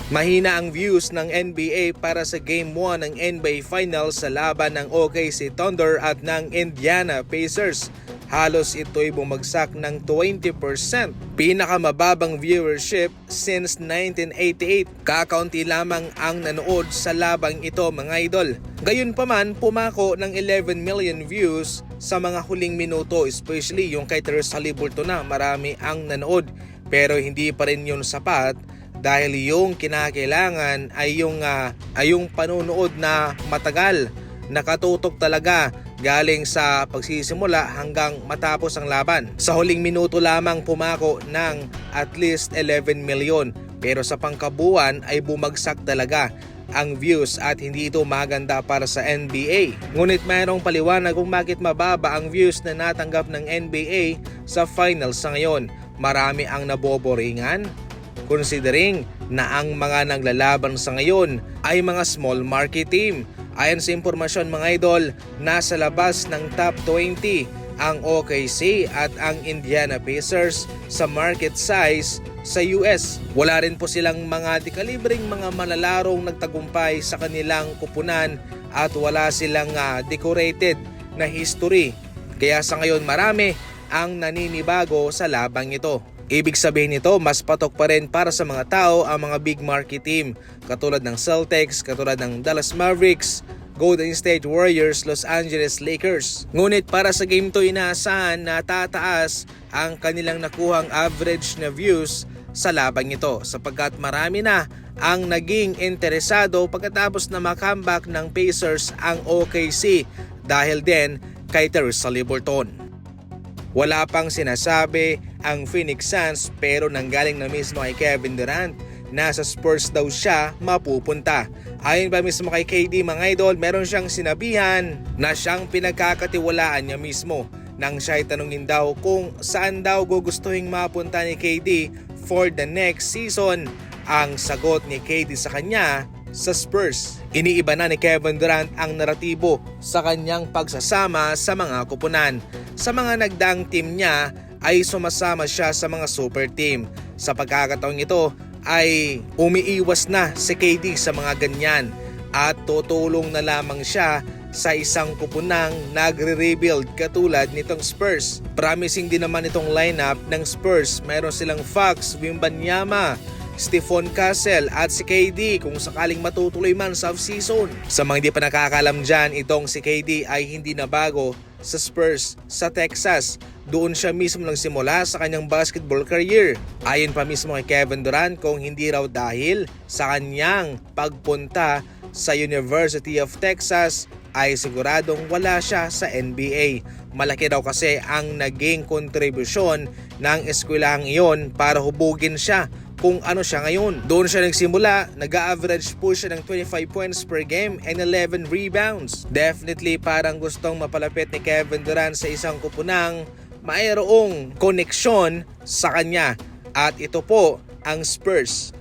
Mahina ang views ng NBA para sa Game 1 ng NBA Finals sa laban ng OKC Thunder at ng Indiana Pacers. Halos ito'y bumagsak ng 20%. Pinakamababang viewership since 1988. Kakaunti lamang ang nanood sa labang ito mga idol. Gayunpaman, pumako ng 11 million views sa mga huling minuto, especially yung kay Tyrese Haliburton na marami ang nanood. Pero hindi pa rin yun sapat dahil yung kinakailangan ay yung panunood na matagal, nakatutok talaga galing sa pagsisimula hanggang matapos ang laban. Sa huling minuto lamang pumako ng at least 11 million pero sa pangkabuuan ay bumagsak talaga ang views at hindi ito maganda para sa NBA. Ngunit mayroong paliwanag kung bakit mababa ang views na natanggap ng NBA sa finals sa ngayon. Marami ang naboboringan considering na ang mga naglalaban sa ngayon ay mga small market team. Ayon sa impormasyon mga idol, nasa labas ng top 20 ang OKC at ang Indiana Pacers sa market size sa US. Wala rin po silang mga dekalibreng mga malalarong nagtagumpay sa kanilang kupunan at wala silang decorated na history. Kaya sa ngayon marami ang naninibago sa labang ito. Ibig sabihin nito, mas patok pa rin para sa mga tao ang mga big market team katulad ng Celtics, katulad ng Dallas Mavericks, Golden State Warriors, Los Angeles Lakers. Ngunit para sa game to inaasahan na tataas ang kanilang nakuhang average na views sa labang ito sapagkat marami na ang naging interesado pagkatapos na makambak ng Pacers ang OKC dahil din kay Tyrese Haliburton. Wala pang sinasabi ang Phoenix Suns pero nanggaling na mismo kay Kevin Durant na sa Spurs daw siya mapupunta. Ayon pa mismo kay KD mga idol, meron siyang sinabihan na siyang pinagkakatiwalaan niya mismo nang siya tanungin daw kung saan daw gugustuhin mapunta ni KD for the next season. Ang sagot ni KD sa kanya, sa Spurs. Iniiba na ni Kevin Durant ang naratibo sa kanyang pagsasama sa mga kupunan. Sa mga nagdaang team niya ay sumasama siya sa mga super team. Sa pagkakataong ito ay umiiwas na si KD sa mga ganyan at tutulong na lamang siya sa isang kupunang nagre-rebuild katulad nitong Spurs. Promising din naman itong lineup ng Spurs. Meron silang Fox, Wembanyama, Stephon Castle at si KD kung sakaling matutuloy man sa off-season. Sa mga hindi pa nakakalam dyan, itong si KD ay hindi na bago sa Spurs sa Texas. Doon siya mismo nagsimula sa kanyang basketball career. Ayon pa mismo kay Kevin Durant, kung hindi raw dahil sa kanyang pagpunta sa University of Texas ay siguradong wala siya sa NBA. Malaki daw kasi ang naging kontribusyon ng eskwelahang iyon para hubugin siya kung ano siya ngayon. Doon siya nagsimula, nag-average po siya ng 25 points per game and 11 rebounds. Definitely parang gustong mapalapit ni Kevin Durant sa isang kupunang mayroong koneksyon sa kanya. At ito po ang Spurs.